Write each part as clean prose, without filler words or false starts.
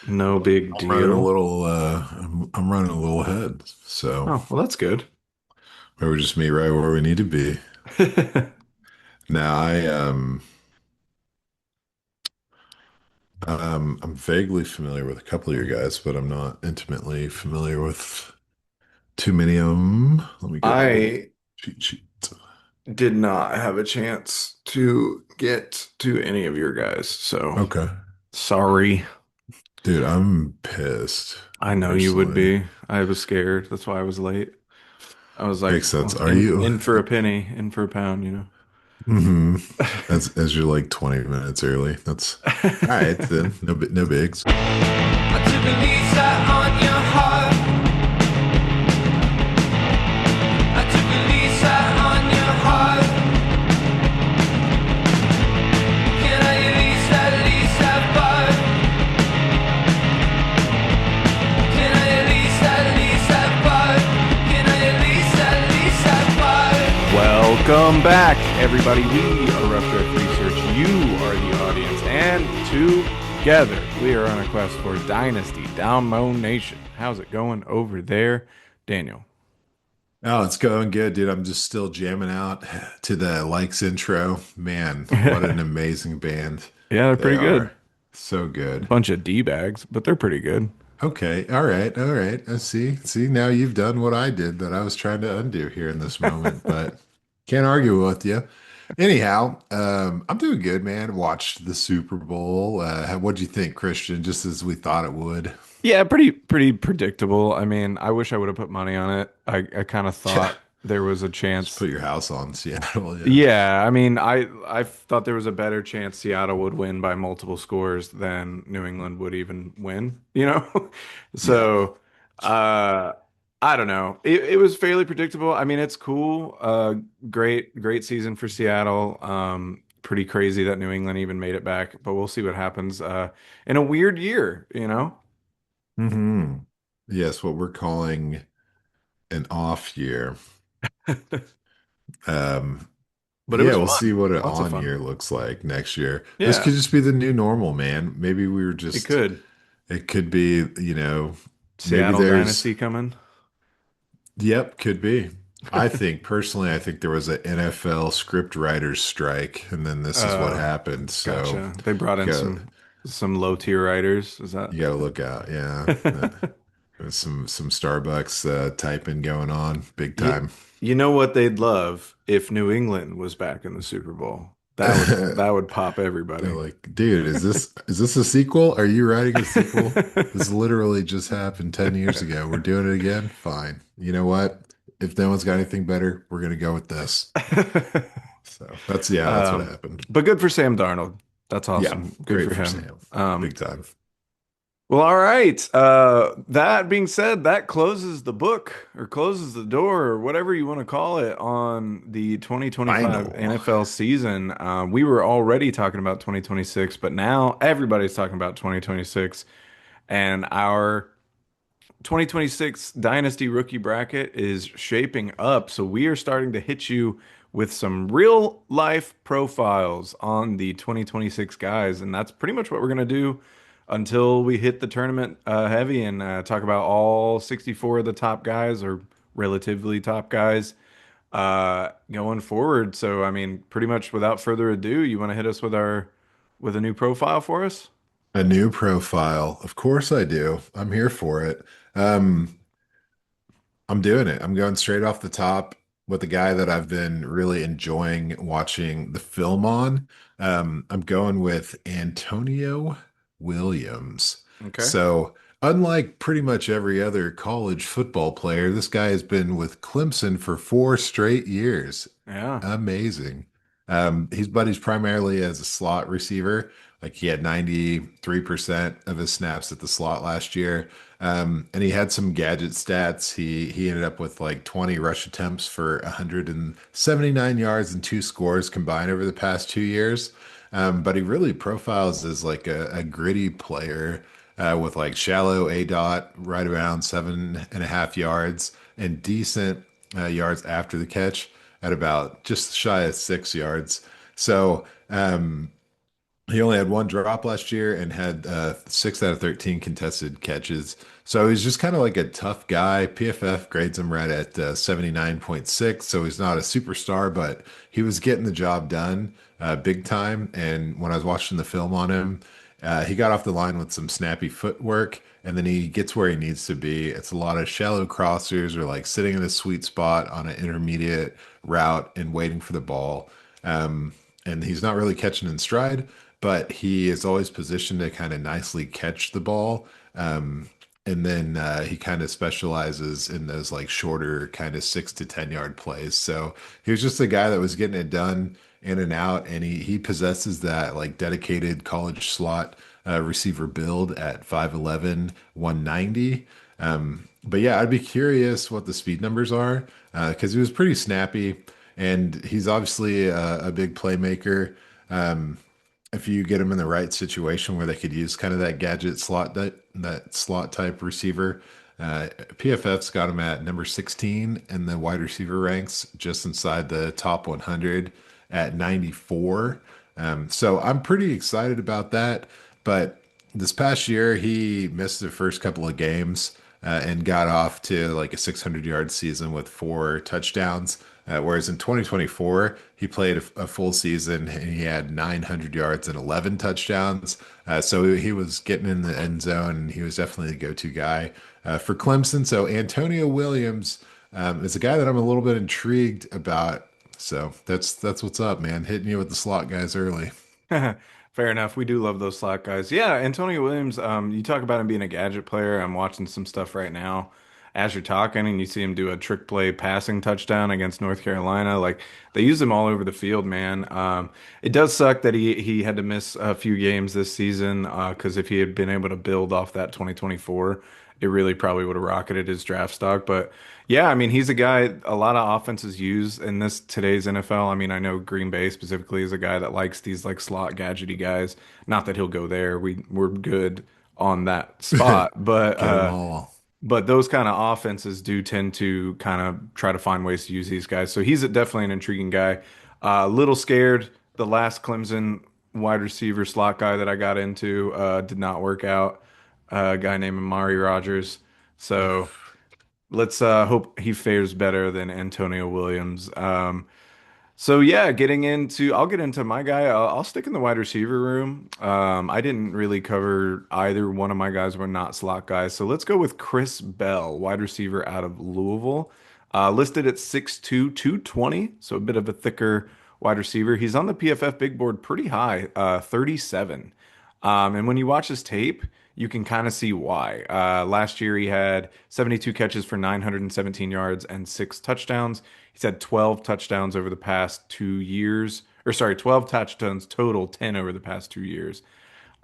No big I'm running a deal. little I'm running a little ahead. So Oh, well, that's good. maybe we just meet right where we need to be. Now I'm vaguely familiar with a couple of your guys, but I'm not intimately familiar with too many of them. Let me get a little I cheat sheet. did not have a chance to get to any of your guys, so Okay. sorry. Dude, I'm pissed I know you would personally. be. I was scared. That's why I was late. I was like, Makes sense. well, Are in you? in for a penny, in for a pound, you hmm know. As you're like 20 minutes early. That's all right then. No bigs. I took a lease out on your heart. I took a lease out on your heart. Can I at least have fun? Can I at least have fun? Can I at least have fun? Welcome back, everybody. We are Rough Draft Research. You are the audience, and together we are on a quest for Dynasty Downmo Nation. How's it going over there, Daniel? Oh, it's going good, dude. I'm just still jamming out to the Likes intro. Man, what an amazing band Yeah, they're they pretty good. are. So good. Bunch of D bags, but they're pretty good. Okay. All right. All right. I see. See, now you've done what I did that I was trying to undo here in this moment, but can't argue with you. Anyhow, I'm doing good, man. Watched the Super Bowl. What'd you think, Christian? Just as we thought it would. Yeah, pretty predictable. I mean, I wish I would have put money on it. I kind of Yeah. thought there was a Just chance. put your house on Seattle. Yeah. Yeah, I mean, I thought there was a better chance Seattle would win by multiple scores than New England would even win, you know? Yeah. So, uh I don't know. It was fairly predictable. I mean, it's cool. Great season for Seattle. Pretty crazy that New England even made it back, but we'll see what happens in a weird year, you know? hmm Yes, what we're calling an off year. Um, But it yeah, was we'll fun. see what an Lots of on fun. year looks like next year. This Yeah, could just be the new normal, man. Maybe we were it just, could. it could be, maybe Seattle there's, Dynasty coming. yep, could be. I think personally, I think there was an NFL script writers strike, and then this is what Uh, happened. So Gotcha. They brought in you some low tier writers. Is that? you got to look out. Yeah, there's some Starbucks typing going on big You, time. you know what they'd love if New England was back in the Super Bowl. That would pop They're everybody. like, dude, is this a sequel? Are you writing a sequel? This literally just happened 10 years ago. We're doing it again? Fine. You know what? If no one's got anything better, we're gonna go with this. So that's what Um, happened. but good for Sam Darnold. That's Yeah, awesome. Good great for for him. Sam. Big time. Well, all right. That being said, that closes the book or closes the door or whatever you want to call it on the 2025 Final. NFL season. We were already talking about 2026, but now everybody's talking about 2026. And our 2026 Dynasty rookie bracket is shaping up. So we are starting to hit you with some real life profiles on the 2026 guys. And that's pretty much what we're going to do until we hit the tournament heavy and talk about all 64 of the top guys or relatively top guys going forward. So, I mean, pretty much without further ado, you want to hit us with with a new profile for us? A new profile. Of course I do. I'm here for it. Um, I'm doing it. I'm going straight off the top with the guy that I've been really enjoying watching the film on. I'm going with Antonio Williams. Okay. So, unlike pretty much every other college football player, this guy has been with Clemson for 4 straight years. Yeah. Amazing. He's primarily as a slot receiver. Like he had 93% of his snaps at the slot last year. And he had some gadget stats. He ended up with like 20 rush attempts for 179 yards and two scores combined over the past 2 years. But he really profiles as like a gritty player with like shallow A dot, right around 7.5 yards, and decent yards after the catch at about just shy of 6 yards. So He only had one drop last year and had 6 out of 13 contested catches. So he's just kind of like a tough guy. PFF grades him right at 79.6. So he's not a superstar, but he was getting the job done big time. And when I was watching the film on him, he got off the line with some snappy footwork and then he gets where he needs to be. It's a lot of shallow crossers or like sitting in a sweet spot on an intermediate route and waiting for the ball. And he's not really catching in stride, but he is always positioned to kind of nicely catch the ball. And then he kind of specializes in those like shorter, kind of 6 to 10 yard plays. So he was just a guy that was getting it done in and out, and he possesses that like dedicated college slot receiver build at 5'11", 190. But yeah, I'd be curious what the speed numbers are because he was pretty snappy, and he's obviously a big playmaker. Um, if you get them in the right situation where they could use kind of that gadget slot that slot type receiver. PFF's got him at number 16 in the wide receiver ranks, just inside the top 100 at 94. So I'm pretty excited about that. But this past year, he missed the first couple of games and got off to like a 600-yard season with 4 touchdowns. Whereas in 2024, he played a full season and he had 900 yards and 11 touchdowns. So he was getting in the end zone and he was definitely the go-to guy for Clemson. So Antonio Williams is a guy that I'm a little bit intrigued about. So that's what's up, man. Hitting you with the slot guys early. Fair enough. We do love those slot guys. Yeah, Antonio Williams, you talk about him being a gadget player. I'm watching some stuff right now as you're talking, and you see him do a trick play passing touchdown against North Carolina. Like they use him all over the field, man. It does suck that he had to miss a few games this season because if he had been able to build off that 2024, it really probably would have rocketed his draft stock. But yeah, I mean, he's a guy a lot of offenses use in this today's NFL. I mean, I know Green Bay specifically is a guy that likes these like slot gadgety guys. Not that he'll go there. We're good on that spot, Get them all. but those kind of offenses do tend to kind of try to find ways to use these guys. So he's definitely an intriguing guy. A little scared. The last Clemson wide receiver slot guy that I got into did not work out. A guy named Amari Rogers. So let's hope he fares better than Antonio Williams. So yeah, I'll get into my guy. I'll stick in the wide receiver room. I didn't really cover either one of my guys were not slot guys. So let's go with Chris Bell, wide receiver out of Louisville. Listed at 6'2", 220, so a bit of a thicker wide receiver. He's on the PFF big board pretty high, 37. And when you watch his tape, you can kind of see why. Last year, he had 72 catches for 917 yards and 6 touchdowns. He's had 12 touchdowns over the past 2 years, or sorry, 12 touchdowns total, 10 over the past 2 years.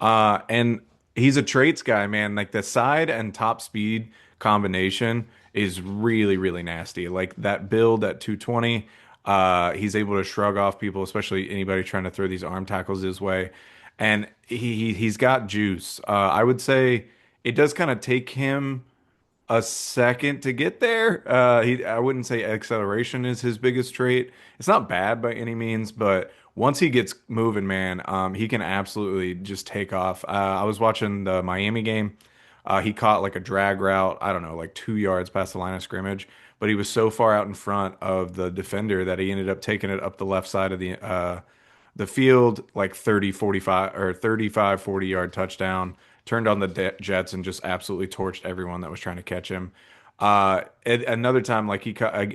And he's a traits guy, man. Like the side and top speed combination is really, really nasty. Like that build at 220, he's able to shrug off people, especially anybody trying to throw these arm tackles his way. And he's got juice. I would say it does kind of take him a second to get there. I wouldn't say acceleration is his biggest trait. It's not bad by any means, but once he gets moving, man, he can absolutely just take off. I was watching the Miami game. He caught like a drag route, I don't know, like 2 yards past the line of scrimmage, but he was so far out in front of the defender that he ended up taking it up the left side of the field, like 30, 45 or 35, 40 yard touchdown, turned on the Jets and just absolutely torched everyone that was trying to catch him. Another time, like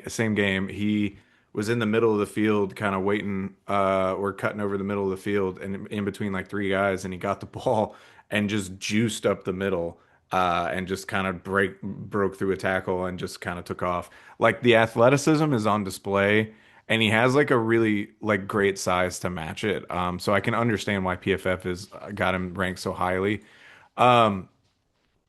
same game, he was in the middle of the field, kind of waiting, or cutting over the middle of the field and in between like three guys, and he got the ball and just juiced up the middle, and just kind of broke through a tackle and just kind of took off. Like the athleticism is on display and he has like a really like great size to match it. So I can understand why PFF has got him ranked so highly. Um,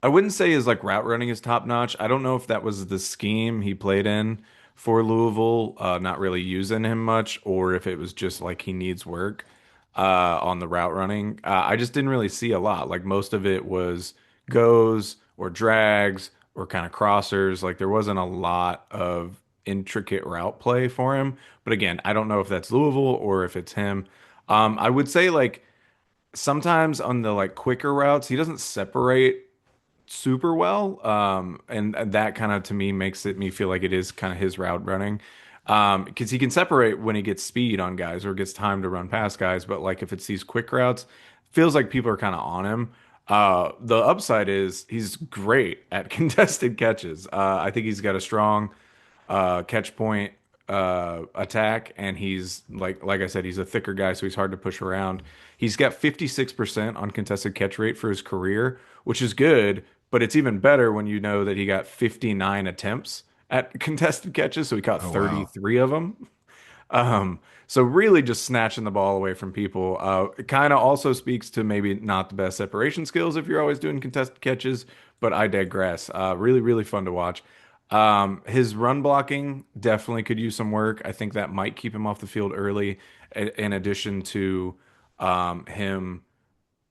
I wouldn't say his like route running is top notch. I don't know if that was the scheme he played in for Louisville, not really using him much, or if it was just like he needs work on the route running. I just didn't really see a lot. Like most of it was goes or drags or kind of crossers. Like there wasn't a lot of intricate route play for him. But again, I don't know if that's Louisville or if it's him. I would say like sometimes on the like quicker routes, he doesn't separate super well. And that kind of to me makes it me feel like it is kind of his route running. Because he can separate when he gets speed on guys or gets time to run past guys, but like if it's these quick routes, feels like people are kind of on him. The upside is he's great at contested catches. I think he's got a strong catch point attack, and he's like I said, he's a thicker guy, so he's hard to push around. He's got 56% on contested catch rate for his career, which is good, but it's even better when you know that he got 59 attempts at contested catches, so he caught Oh, wow. 33 of them. So really just snatching the ball away from people. It kind of also speaks to maybe not the best separation skills if you're always doing contested catches, but I digress. Really, really fun to watch. His run blocking definitely could use some work. I think that might keep him off the field early, in addition to him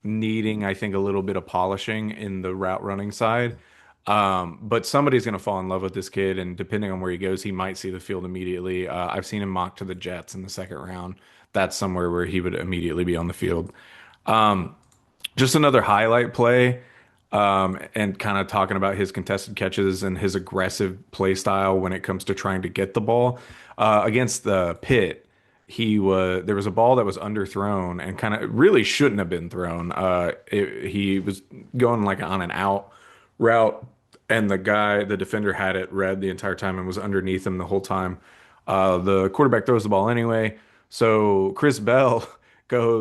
needing, I think, a little bit of polishing in the route running side. But somebody's going to fall in love with this kid, and depending on where he goes, he might see the field immediately. I've seen him mocked to the Jets in the second round. That's somewhere where he would immediately be on the field. Just another highlight play, and kind of talking about his contested catches and his aggressive play style when it comes to trying to get the ball. Against the Pit, there was a ball that was underthrown and kind of really shouldn't have been thrown. He was going like on an out route, and the defender had it read the entire time and was underneath him the whole time. The quarterback throws the ball anyway, so Chris Bell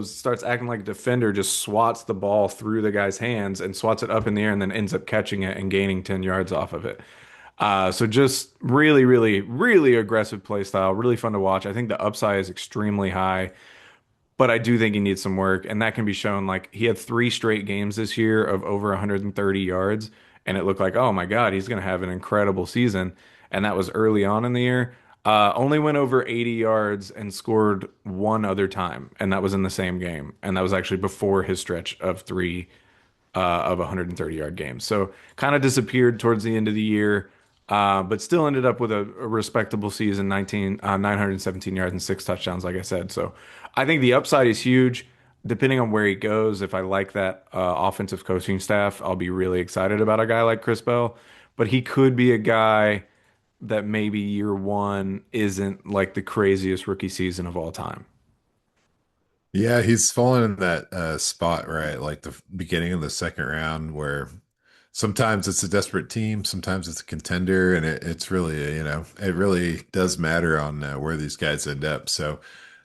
starts acting like a defender, just swats the ball through the guy's hands and swats it up in the air and then ends up catching it and gaining 10 yards off of it. So just really, really, really aggressive play style, really fun to watch. I think the upside is extremely high, but I do think he needs some work, and that can be shown. Like he had 3 straight games this year of over 130 yards, and it looked like, oh my God, he's going to have an incredible season. And that was early on in the year. Only went over 80 yards and scored one other time, and that was in the same game. And that was actually before his stretch of of 130-yard games. So kind of disappeared towards the end of the year, but still ended up with a respectable season, 917 yards and 6 touchdowns, like I said. So I think the upside is huge. Depending on where he goes, if I like that offensive coaching staff, I'll be really excited about a guy like Chris Bell. But he could be a guy that maybe year one isn't like the craziest rookie season of all time. Yeah, he's fallen in that spot, right? Like the beginning of the second round, where sometimes it's a desperate team, sometimes it's a contender, and it's really, it really does matter on where these guys end up. So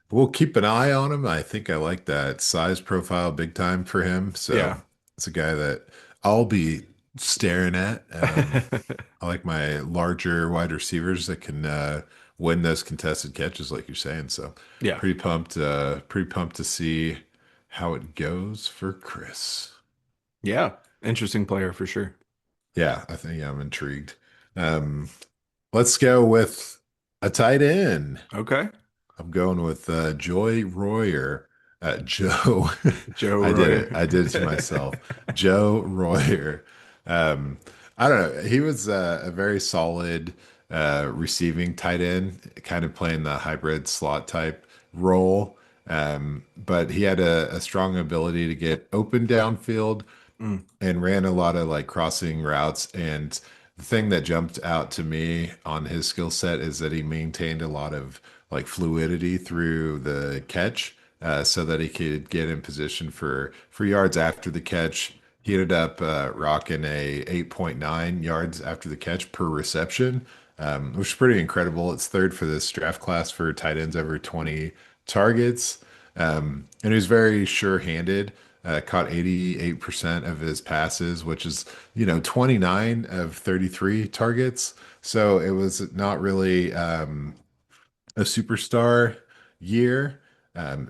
we'll keep an eye on him. I think I like that size profile big time for him. So Yeah. it's a guy that I'll be staring at. I like my larger wide receivers that can win those contested catches, like you're saying. So Yeah. pretty pumped to see how it goes for Chris. Yeah. Interesting player for sure. Yeah, I think I'm intrigued. Um, let's go with a tight end. Okay. I'm going with Joy Royer. Joe. Joe I did it. Royer. I did it to myself. Joe Royer. Um, I don't know. He was a very solid receiving tight end, kind of playing the hybrid slot type role. But he had a strong ability to get open downfield Mm, and ran a lot of like crossing routes. And the thing that jumped out to me on his skill set is that he maintained a lot of like fluidity through the catch, so that he could get in position for yards after the catch. He ended up rocking a 8.9 yards after the catch per reception, which is pretty incredible. It's third for this draft class for tight ends over 20 targets. And he was very sure-handed. Caught 88% of his passes, which is, 29 of 33 targets. So it was not really a superstar year.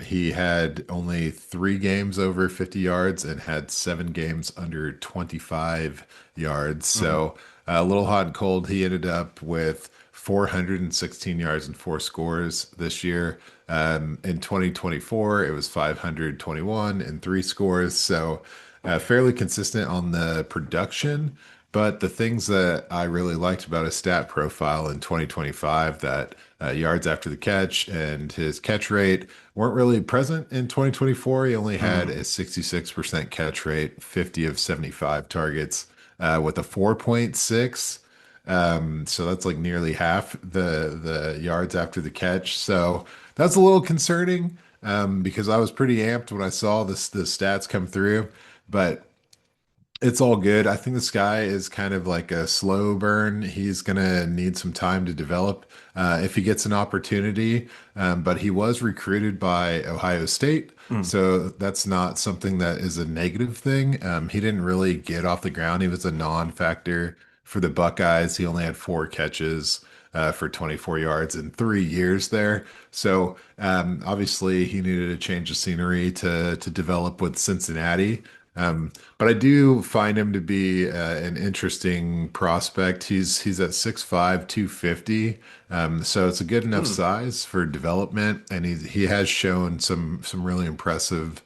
He had only 3 games over 50 yards and had 7 games under 25 yards. mhm. So a little hot and cold. He ended up with 416 yards and 4 scores this year. In 2024, it was 521 and 3 scores. So fairly consistent on the production, But the things that I really liked about his stat profile in 2025, that yards after the catch and his catch rate weren't really present in 2024. He only had Mm. a 66% catch rate, 50 of 75 targets, with a 4.6. So that's like nearly half the yards after the catch. So that's a little concerning, because I was pretty amped when I saw the stats come through. But it's all good. I think this guy is kind of like a slow burn. He's gonna need some time to develop if he gets an opportunity. But he was recruited by Ohio State, Mm. so that's not something that is a negative thing. He didn't really get off the ground. He was a non-factor for the Buckeyes. He only had 4 catches for 24 yards in 3 years there. So obviously he needed a change of scenery to develop with Cincinnati. But I do find him to be an interesting prospect. He's at 6'5", 250. So it's a good enough Mm. size for development, and he has shown some really impressive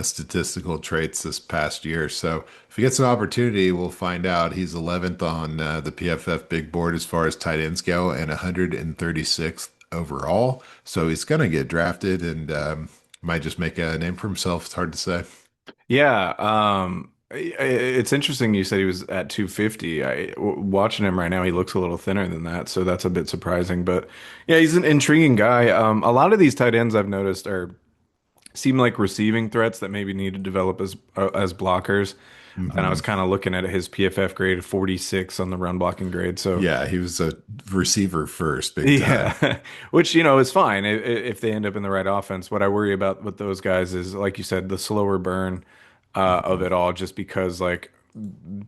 statistical traits this past year. So if he gets an opportunity, we'll find out. He's 11th on the PFF big board as far as tight ends go, and 136th overall. So he's gonna get drafted and might just make a name for himself. It's hard to say. Yeah, it's interesting you said he was at 250. Watching him right now, he looks a little thinner than that, so that's a bit surprising. But yeah, he's an intriguing guy. A lot of these tight ends I've noticed are seem like receiving threats that maybe need to develop as blockers. And I was Mhm. kind of looking at his PFF grade of 46 on the run blocking grade. So Yeah, he was a receiver first, big time. yeah, which is fine if they end up in the right offense. What I worry about with those guys is, like you said, the slower burn of Mhm. it all, just because like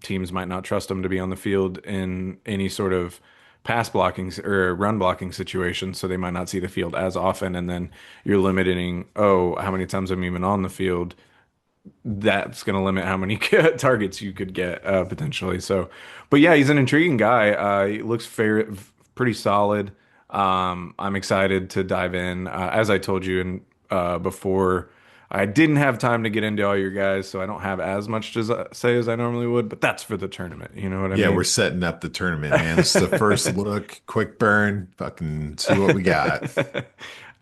teams might not trust them to be on the field in any sort of pass blocking or run blocking situation, so they might not see the field as often, and then you're limiting, oh, how many times I'm even on the field. That's going to limit how many targets you could get potentially. So, but yeah, he's an intriguing guy. He looks pretty solid. I'm excited to dive in. As I told you in before, I didn't have time to get into all your guys, so I don't have as much to say as I normally would. But that's for the tournament. You know what I Yeah, we're mean? setting up the tournament, man. This is the first look, quick burn, fucking see what we got.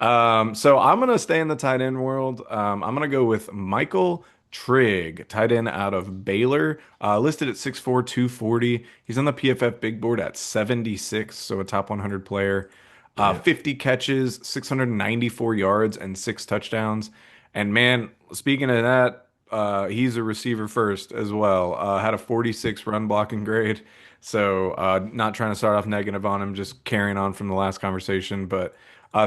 So I'm gonna stay in the tight end world. I'm gonna go with Michael Trigg, tight end out of Baylor, listed at 6'4", 240. He's on the PFF big board at 76, so a top 100 player. Damn. 50 catches, 694 yards, and 6 touchdowns. And man, speaking of that, he's a receiver first as well. Had a 46 run blocking grade. So not trying to start off negative on him, just carrying on from the last conversation. But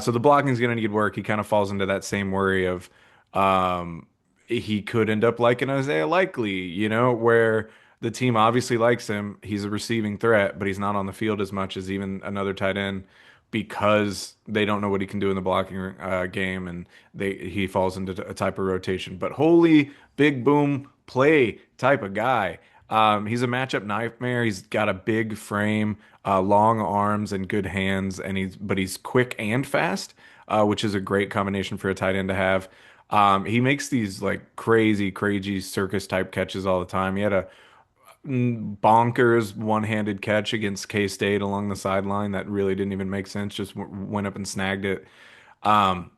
so the blocking is going to need work. He kind of falls into that same worry of um, he could end up like an Isaiah Likely, where the team obviously likes him. He's a receiving threat, but he's not on the field as much as even another tight end because they don't know what he can do in the blocking game, and he falls into a type of rotation. But holy big boom play type of guy. He's a matchup nightmare. He's got a big frame, long arms, and good hands, and he's quick and fast, which is a great combination for a tight end to have. He makes these like crazy, crazy circus type catches all the time. He had a bonkers one-handed catch against K-State along the sideline that really didn't even make sense. Just went up and snagged it. Um,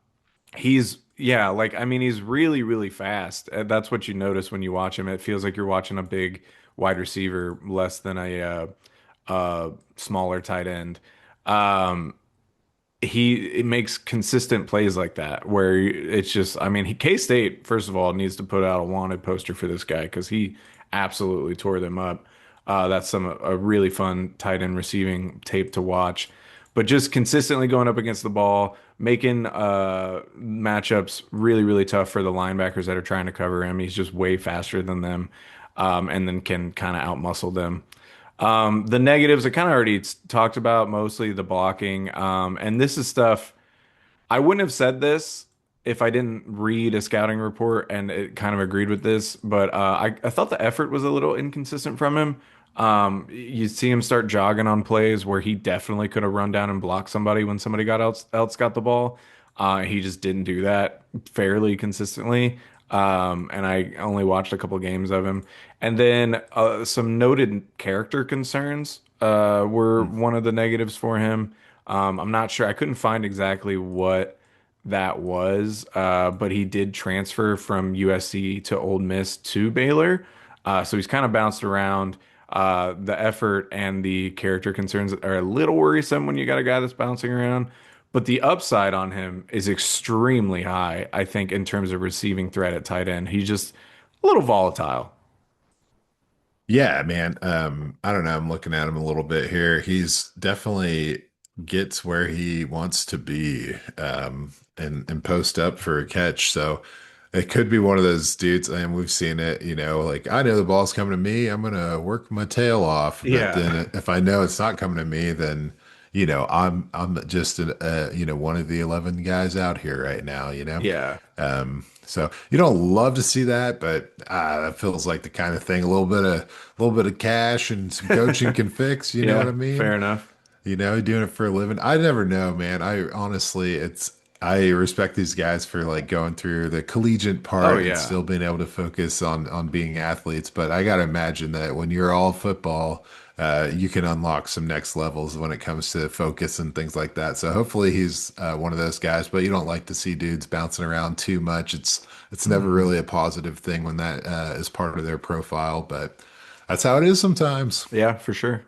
yeah, like I mean, he's really, really fast. That's what you notice when you watch him. It feels like you're watching a big wide receiver, less than a smaller tight end. Um, it makes consistent plays like that where it's just, I mean, K-State, first of all, needs to put out a wanted poster for this guy because he absolutely tore them up. That's a really fun tight end receiving tape to watch. But just consistently going up against the ball, making matchups really, really tough for the linebackers that are trying to cover him. He's just way faster than them, and then can kind of outmuscle them. The negatives I kind of already talked about, mostly the blocking. And this is stuff I wouldn't have said this if I didn't read a scouting report and it kind of agreed with this, but I thought the effort was a little inconsistent from him. You see him start jogging on plays where he definitely could have run down and blocked somebody when somebody else got the ball. He just didn't do that fairly consistently. And I only watched a couple games of him. And then some noted character concerns were Hmm. one of the negatives for him. I'm not sure. I couldn't find exactly what that was, but he did transfer from USC to Ole Miss to Baylor. So he's kind of bounced around. The effort and the character concerns are a little worrisome when you got a guy that's bouncing around. But the upside on him is extremely high, I think, in terms of receiving threat at tight end. He's just a little volatile. Yeah, man. I don't know. I'm looking at him a little bit here. He's definitely gets where he wants to be, and post up for a catch. So it could be one of those dudes, and we've seen it, like I know the ball's coming to me, I'm gonna work my tail off. But Yeah. then if I know it's not coming to me, then I'm just one of the 11 guys out here right now. Yeah. So you don't love to see that, but that feels like the kind of thing a little bit of cash and some coaching can fix. You know what Yeah. I Fair mean? enough. Doing it for a living. I never know, man. I honestly, I respect these guys for like going through the collegiate Oh, part and yeah. still being able to focus on being athletes. But I gotta imagine that when you're all football, you can unlock some next levels when it comes to focus and things like that. So hopefully he's one of those guys. But you don't like to see dudes bouncing around too much. It's never Hmm. really a positive thing when that is part of their profile. But that's how it is sometimes. Yeah, for sure.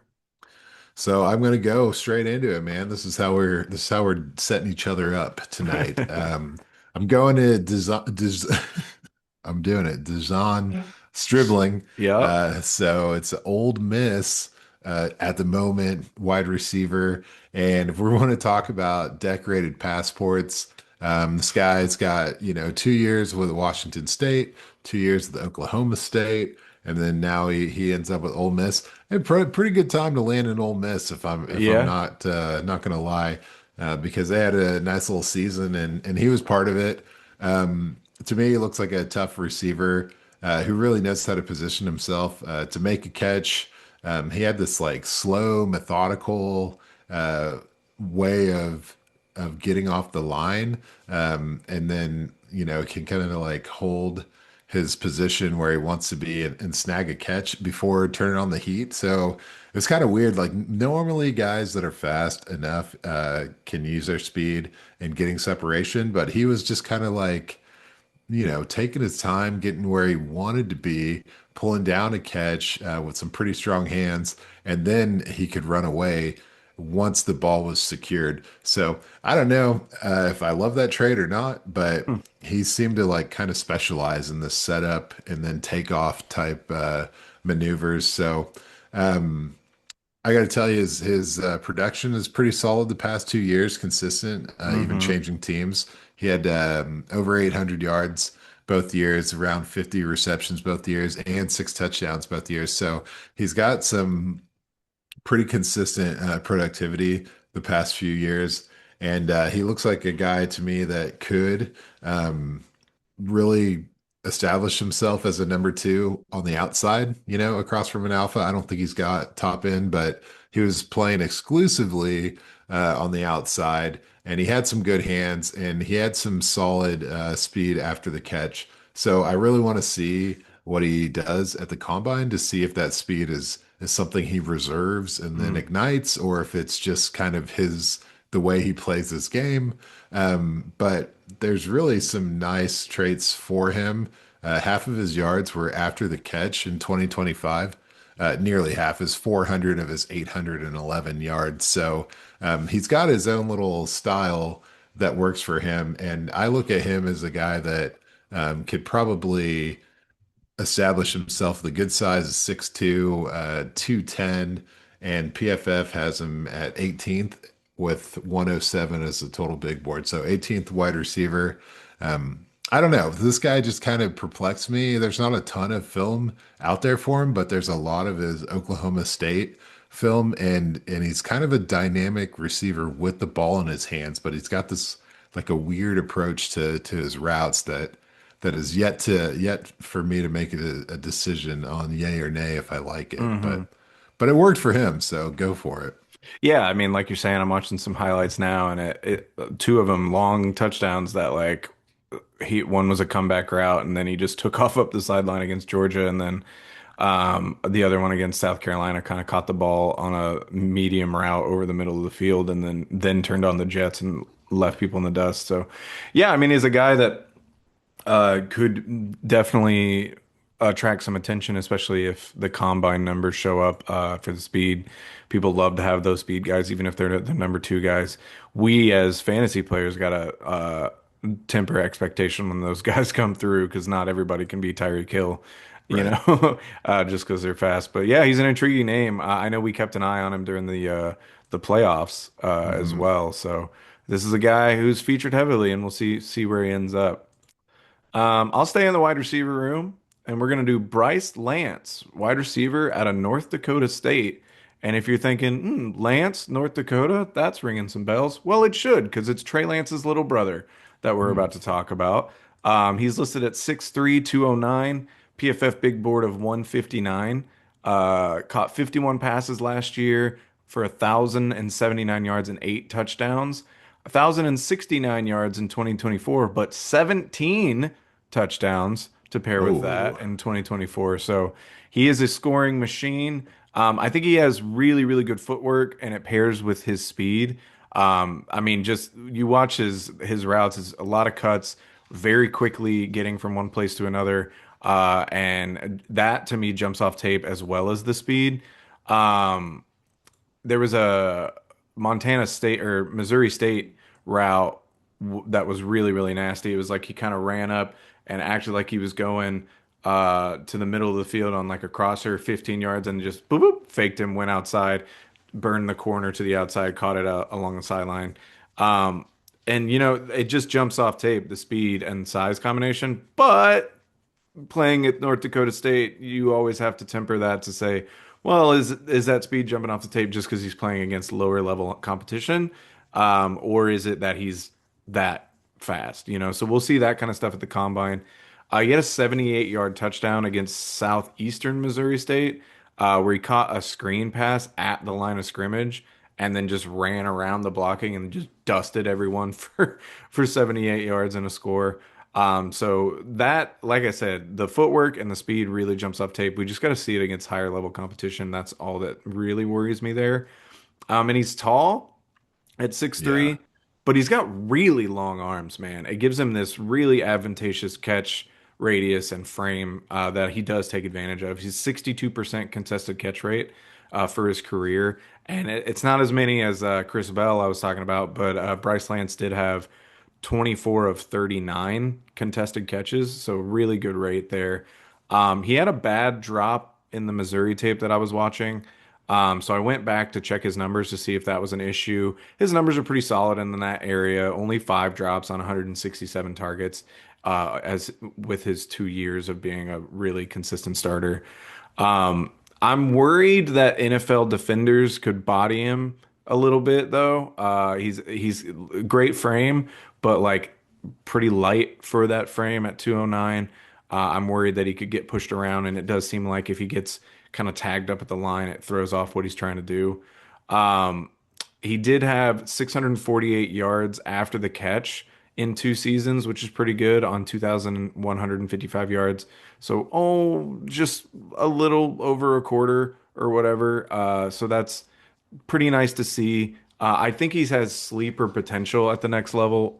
So I'm gonna go straight into it, man. This is how we're setting each other up tonight. I'm going to design. I'm doing it. Design Stribling. Yep. So it's Old Miss at the moment, wide receiver. And if we want to talk about decorated passports, this guy's got 2 years with Washington State, 2 years with Oklahoma State, and then now he ends up with Ole Miss. And pretty good time to land in Ole Miss if I'm Yeah. not gonna lie, because they had a nice little season and he was part of it. To me, he looks like a tough receiver who really knows how to position himself to make a catch. He had this like slow, methodical way of getting off the line, and then can kind of like hold his position where he wants to be and snag a catch before turning on the heat. So it's kind of weird. Like normally guys that are fast enough can use their speed and getting separation, but he was just kind of like taking his time, getting where he wanted to be, pulling down a catch with some pretty strong hands, and then he could run away once the ball was secured. So I don't know if I love that trade or not, but Hmm. he seemed to like kind of specialize in the setup and then takeoff type maneuvers. So I got to tell you, his production is pretty solid the past 2 years, consistent, even Hmm. changing teams. He had over 800 yards both years, around 50 receptions both years, and 6 touchdowns both years. So he's got some pretty consistent productivity the past few years. And he looks like a guy to me that could really establish himself as a number two on the outside, across from an alpha. I don't think he's got top end, but he was playing exclusively on the outside, and he had some good hands and he had some solid speed after the catch. So I really want to see what he does at the combine to see if that speed is something he reserves and then Hmm. ignites, or if it's just kind of the way he plays his game. But there's really some nice traits for him. Half of his yards were after the catch in 2025. Nearly half is 400 of his 811 yards. So he's got his own little style that works for him. And I look at him as a guy that could probably establish himself. The good size is 6'2", 210, and PFF has him at 18th with 107 as the total big board. So 18th wide receiver. I don't know. This guy just kind of perplexed me. There's not a ton of film out there for him, but there's a lot of his Oklahoma State film, and he's kind of a dynamic receiver with the ball in his hands, but he's got this like a weird approach to his routes that is yet for me to make it a decision on yay or nay if I like it. Hmm. But it worked for him, so go for it. Yeah, I mean, like you're saying, I'm watching some highlights now, and two of them long touchdowns that like one was a comeback route, and then he just took off up the sideline against Georgia, and then the other one against South Carolina kind of caught the ball on a medium route over the middle of the field, and then turned on the jets and left people in the dust. So, yeah, I mean, he's a guy that could definitely attract some attention, especially if the combine numbers show up for the speed. People love to have those speed guys, even if they're the number two guys. We as fantasy players gotta temper expectation when those guys come through because not everybody can be Tyreek Hill, you Right. know, just because they're fast. But yeah, he's an intriguing name. I know we kept an eye on him during the playoffs as Hmm. well. So this is a guy who's featured heavily, and we'll see where he ends up. I'll stay in the wide receiver room, and we're going to do Bryce Lance, wide receiver out of North Dakota State. And if you're thinking, Lance, North Dakota, that's ringing some bells. Well, it should, because it's Trey Lance's little brother that we're Hmm. about to talk about. He's listed at 6'3", 209, PFF big board of 159. Caught 51 passes last year for 1,079 yards and 8 touchdowns. 1,069 yards in 2024, but 17 touchdowns to pair with Oh, that in 2024. So he is a scoring machine. I think he has really, really good footwork, and it pairs with his speed. I mean, just you watch his routes, it's a lot of cuts, very quickly getting from one place to another. And that to me jumps off tape as well as the speed. Um, there was a Montana State or Missouri State route that was really, really nasty. It was like he kind of ran up and acted like he was going to the middle of the field on like a crosser, 15 yards, and just boop, boop, faked him, went outside, burned the corner to the outside, caught it along the sideline. Um, and it just jumps off tape, the speed and size combination. But playing at North Dakota State, you always have to temper that to say, well, is that speed jumping off the tape just because he's playing against lower level competition, or is it that he's that fast? So we'll see that kind of stuff at the combine. He had a 78-yard touchdown against Southeastern Missouri State, where he caught a screen pass at the line of scrimmage and then just ran around the blocking and just dusted everyone for 78 yards and a score. So that, like I said, the footwork and the speed really jumps off tape. We just got to see it against higher level competition. That's all that really worries me there. And he's tall at six yeah. three, but he's got really long arms, man. It gives him this really advantageous catch radius and frame that he does take advantage of. He's 62% contested catch rate for his career, and it's not as many as Chris Bell I was talking about, but Bryce Lance did have 24 of 39 contested catches, so really good rate there. He had a bad drop in the Missouri tape that I was watching. So I went back to check his numbers to see if that was an issue. His numbers are pretty solid in that area. Only 5 drops on 167 targets, as with his 2 years of being a really consistent starter. I'm worried that NFL defenders could body him a little bit, though. He's a great frame, but like pretty light for that frame at 209. I'm worried that he could get pushed around, and it does seem like if he gets kind of tagged up at the line, it throws off what he's trying to do. Um, he did have 648 yards after the catch in 2 seasons, which is pretty good on 2,155 yards. So, just a little over a quarter or whatever. So that's pretty nice to see. I think he has sleeper potential at the next level,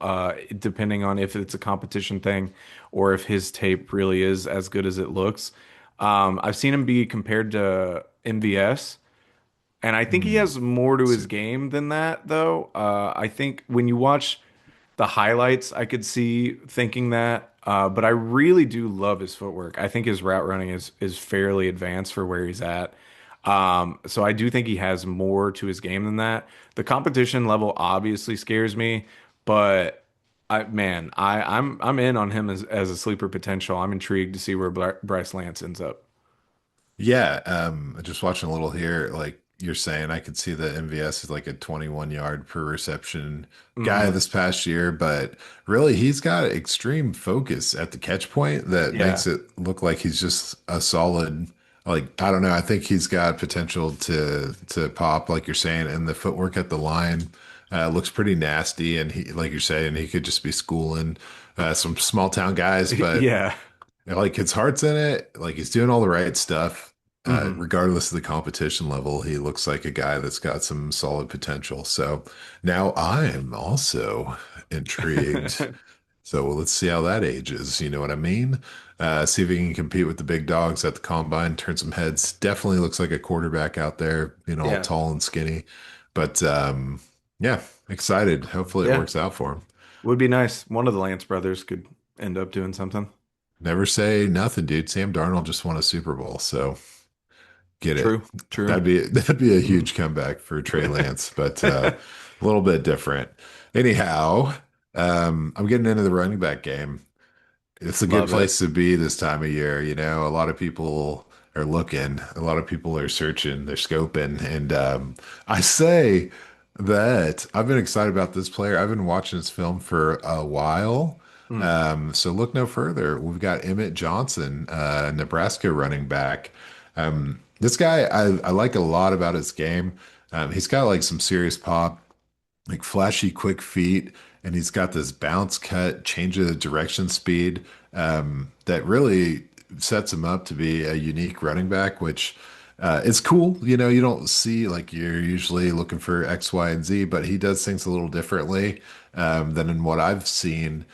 depending on if it's a competition thing or if his tape really is as good as it looks. I've seen him be compared to MVS, and I think he Hmm. has more to his See. game than that, though. I think when you watch the highlights, I could see thinking that. But I really do love his footwork. I think his route running is fairly advanced for where he's at. So I do think he has more to his game than that. The competition level obviously scares me, but I'm in on him as a sleeper potential. I'm intrigued to see where Bryce Lance ends up. Yeah, just watching a little here, like you're saying, I could see the MVS is like a 21 yard per reception guy Hmm. this past year, but really he's got extreme focus at the catch point that Yeah. makes it look like he's just a solid, like I don't know, I think he's got potential to pop, like you're saying, and the footwork at the line. Looks pretty nasty, and he, like you're saying, he could just be schooling some small town guys, but Yeah. like his heart's in it. Like he's doing all the right stuff. Hmm. Regardless of the competition level, he looks like a guy that's got some solid potential. So now I'm also intrigued. So let's see how that ages. You know what I mean? See if he can compete with the big dogs at the combine, turn some heads. Definitely looks like a quarterback out there, all Yeah. tall and skinny. But yeah, excited. Hopefully it Yeah. works out for him. Would be nice. One of the Lance brothers could end up doing something. Never say nothing, dude. Sam Darnold just won a Super Bowl, so get it. True. True. That'd be a Mhm. huge comeback for Trey Lance, but a little bit different. Anyhow, I'm getting into the running back game. It's a good Love it. place to be this time of year. A lot of people are looking, a lot of people are searching, they're scoping. And I say that I've been excited about this player. I've been watching this film for a while. Mm. So look no further. We've got Emmett Johnson, Nebraska running back. This guy, I like a lot about his game. He's got like some serious pop, like flashy, quick feet, and he's got this bounce cut, change of direction speed that really sets him up to be a unique running back, which is cool. You don't see like you're usually looking for X, Y, and Z, but he does things a little differently than in what I've seen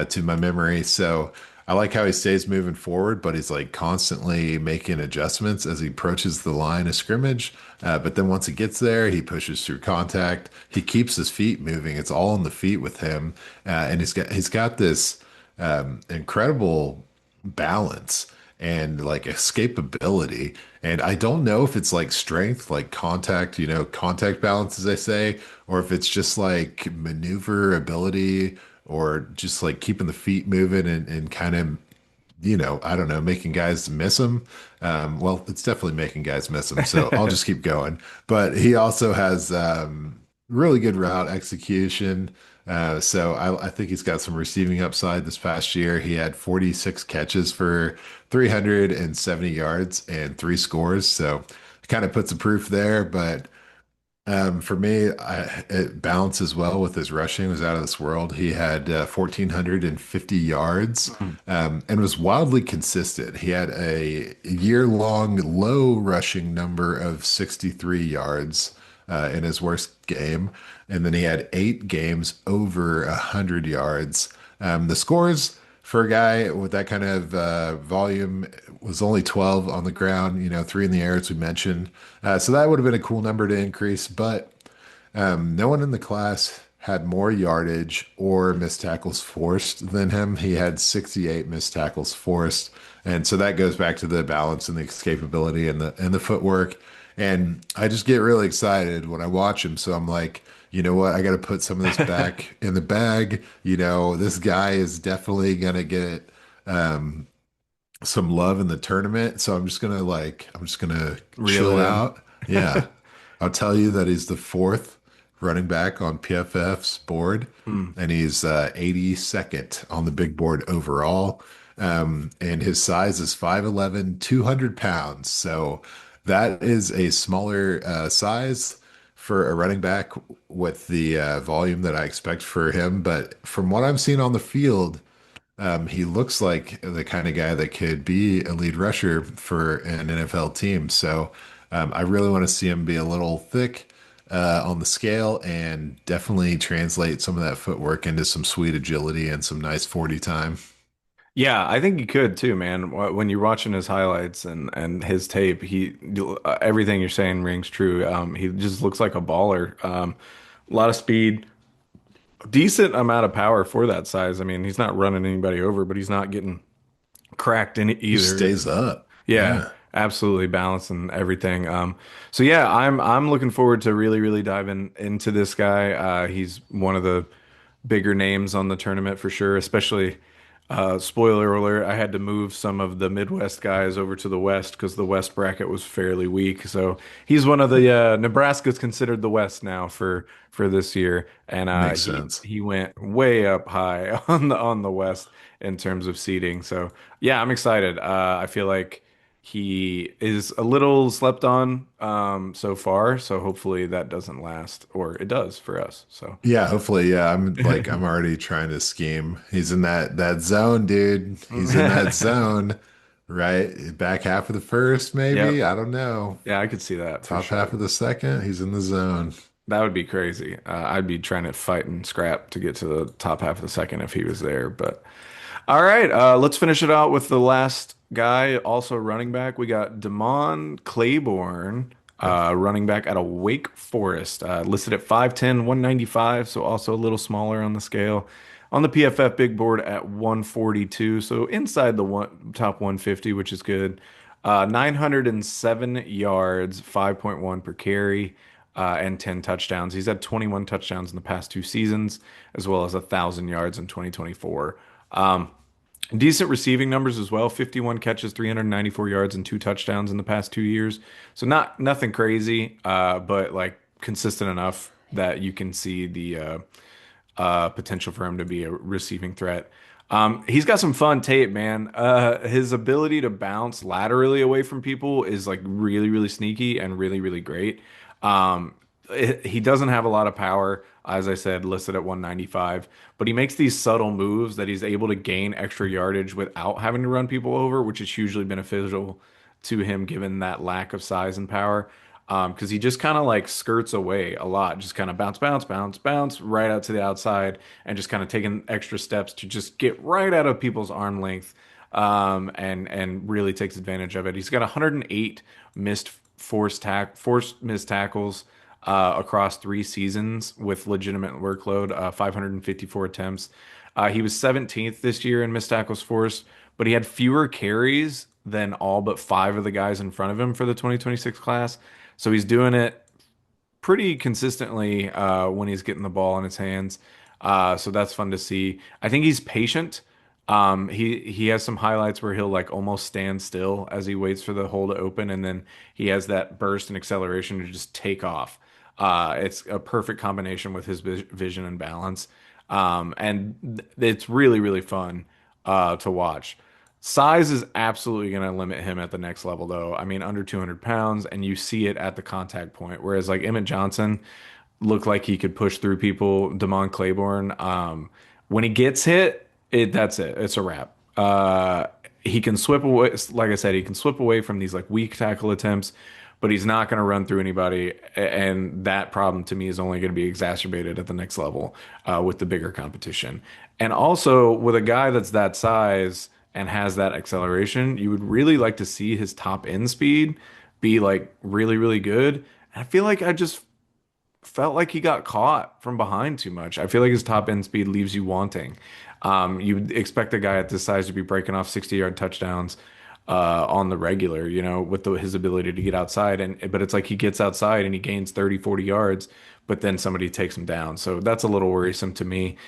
to my memory. So I like how he stays moving forward, but he's like constantly making adjustments as he approaches the line of scrimmage. But then once he gets there, he pushes through contact. He keeps his feet moving. It's all in the feet with him, and he's got this incredible balance and like escapability. And I don't know if it's like strength, like contact, contact balance, as I say, or if it's just like maneuverability or just like keeping the feet moving and kind of, I don't know, making guys miss him. Well, it's definitely making guys miss him. So I'll just keep going. But he also has really good route execution. So I think he's got some receiving upside this past year. He had 46 catches for 370 yards and three scores. So kind of puts a proof there. But for me, it balances well with his rushing. It was out of this world. He had 1,450 yards Mm. and was wildly consistent. He had a year-long low rushing number of 63 yards in his worst game, and then he had 8 games over 100 yards. The scores for a guy with that kind of volume was only 12 on the ground, 3 in the air, as we mentioned. So that would have been a cool number to increase, but no one in the class had more yardage or missed tackles forced than him. He had 68 missed tackles forced. And so that goes back to the balance and the escapability and the footwork. And I just get really excited when I watch him. So I'm like, you know what? I got to put some of this back in the bag. This guy is definitely going to get some love in the tournament. So I'm just gonna Reel chill it in. out. Yeah. I'll tell you that he's the fourth running back on PFF's board, Mm. and he's 82nd on the big board overall. And his size is 5'11", 200 pounds. So that is a smaller size for a running back with the volume that I expect for him. But from what I'm seeing on the field, he looks like the kind of guy that could be a lead rusher for an NFL team. So I really want to see him be a little thick on the scale and definitely translate some of that footwork into some sweet agility and some nice 40 time. Yeah, I think he could too, man. When you're watching his highlights and his tape, everything you're saying rings true. He just looks like a baller. A lot of speed, decent amount of power for that size. I mean, he's not running anybody over, but he's not getting cracked in it He just either. stays up. Yeah, Yeah, absolutely balancing everything. So yeah, I'm looking forward to really diving into this guy. He's one of the bigger names on the tournament for sure, especially spoiler alert, I had to move some of the Midwest guys over to the West because the West bracket was fairly weak. So he's one of the Nebraska's considered the West now for this year, and makes he sense. he went way up high on the West in terms of seeding. So yeah, I'm excited. I feel like He is a little slept on so far, so hopefully that doesn't last, or it does for us. So Yeah, hopefully. Yeah, I'm already trying to scheme. He's in that zone, dude. He's in that zone, right? Back half of the first, maybe. Yep. I don't know. Yeah, I could see that for Top half sure. of the second, he's in the zone. That would be crazy. I'd be trying to fight and scrap to get to the top half of the second if he was there. But all right, let's finish it out with the last guy, also running back. We got Damon Claiborne, running back out of Wake Forest, listed at 5'10", 195, so also a little smaller on the scale. On the PFF big board at 142, so inside the top 150, which is good. 907 yards, 5.1 per carry, and 10 touchdowns. He's had 21 touchdowns in the past two seasons, as well as 1,000 yards in 2024. Decent receiving numbers as well. 51 catches, 394 yards, and two touchdowns in the past 2 years. So not nothing crazy, but like consistent enough that you can see the potential for him to be a receiving threat. He's got some fun tape, man. His ability to bounce laterally away from people is like really, really sneaky and really, really great. Um, he doesn't have a lot of power, as I said, listed at 195, but he makes these subtle moves that he's able to gain extra yardage without having to run people over, which is hugely beneficial to him given that lack of size and power. Because he just kind of like skirts away a lot, just kind of bounce, bounce, bounce, bounce right out to the outside, and just kind of taking extra steps to just get right out of people's arm length, and really takes advantage of it. He's got 108 forced missed tackles across 3 seasons with legitimate workload, 554 attempts. He was 17th this year in missed tackles forced, but he had fewer carries than all but five of the guys in front of him for the 2026 class. So he's doing it pretty consistently when he's getting the ball in his hands. So that's fun to see. I think he's patient. He has some highlights where he'll like almost stand still as he waits for the hole to open, and then he has that burst and acceleration to just take off. It's a perfect combination with his vision and balance, and it's really really fun to watch. Size is absolutely going to limit him at the next level, though. I mean, under 200 pounds, and you see it at the contact point. Whereas, like Emmett Johnson looked like he could push through people. Damon Claiborne, when he gets hit, that's it. It's a wrap. He can swip away. Like I said, he can swip away from these like weak tackle attempts, but he's not going to run through anybody. And that problem to me is only going to be exacerbated at the next level with the bigger competition. And also with a guy that's that size and has that acceleration, you would really like to see his top end speed be like really, really good. And I feel like I just felt like he got caught from behind too much. I feel like his top end speed leaves you wanting. You'd expect a guy at this size to be breaking off 60-yard touchdowns on the regular, with his ability to get outside. But it's like he gets outside and he gains 30, 40 yards, but then somebody takes him down. So that's a little worrisome to me.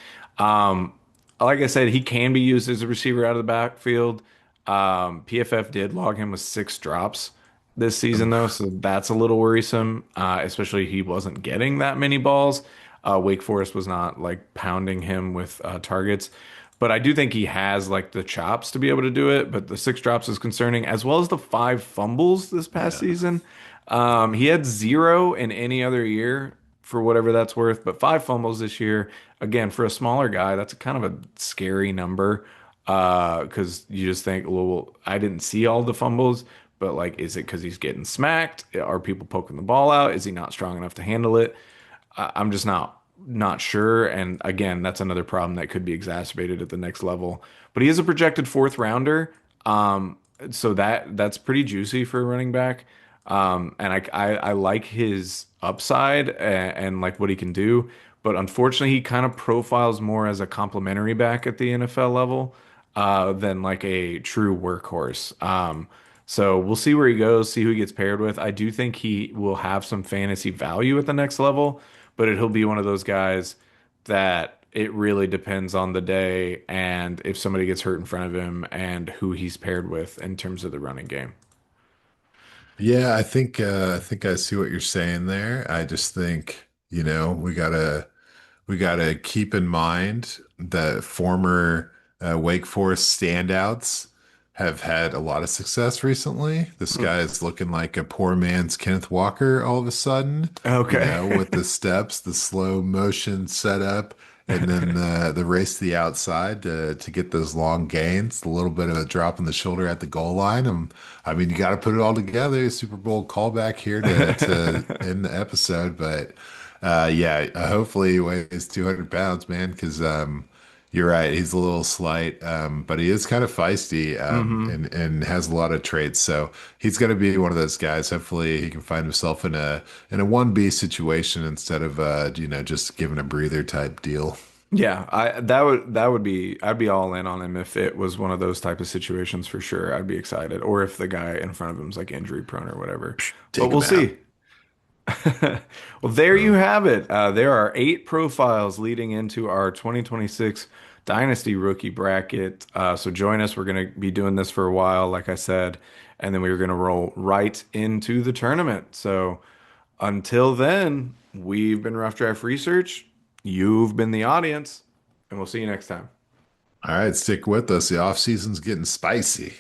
Like I said, he can be used as a receiver out of the backfield. PFF did log him with 6 drops this season, though, so that's a little worrisome, especially he wasn't getting that many balls. Wake Forest was not like pounding him with targets, but I do think he has like the chops to be able to do it. But the 6 drops is concerning, as well as the 5 fumbles this past Yeah. season. He had zero in any other year for whatever that's worth, but 5 fumbles this year. Again, for a smaller guy, that's kind of a scary number because you just think, well, I didn't see all the fumbles, but like, is it because he's getting smacked? Are people poking the ball out? Is he not strong enough to handle it? I'm just not sure. And again, that's another problem that could be exacerbated at the next level. But he is a projected fourth rounder, so that's pretty juicy for a running back. And I like his upside and like what he can do. But unfortunately, he kind of profiles more as a complementary back at the NFL level than like a true workhorse. So we'll see where he goes, see who he gets paired with. I do think he will have some fantasy value at the next level, but he'll be one of those guys that it really depends on the day and if somebody gets hurt in front of him and who he's paired with in terms of the running game. Yeah, I think I see what you're saying there. I just think, we gotta keep in mind that former Wake Forest standouts have had a lot of success recently. This guy is looking like a poor man's Kenneth Walker all of a sudden, Okay. with the steps, the slow motion setup, and then the race to the outside to get those long gains, a little bit of a drop in the shoulder at the goal line. I mean, you got to put it all together. Super Bowl callback here to end the episode, but yeah, hopefully he weighs 200 pounds, man, because you're right. He's a little slight, but he is kind of feisty, Hmm. and has a lot of traits. So he's going to be one of those guys. Hopefully, he can find himself in a 1B situation instead of just giving a breather type deal. Yeah, that would be I'd be all in on him if it was one of those type of situations for sure. I'd be excited. Or if the guy in front of him's like injury prone or whatever. But Take we'll him out. see. Well, there you Um, have it. There are 8 profiles leading into our 2026 Dynasty rookie bracket. So join us. We're going to be doing this for a while, like I said, and then we're going to roll right into the tournament. So until then, we've been Rough Draft Research. You've been the audience, and we'll see you next time. all right, stick with us. The off season's getting spicy.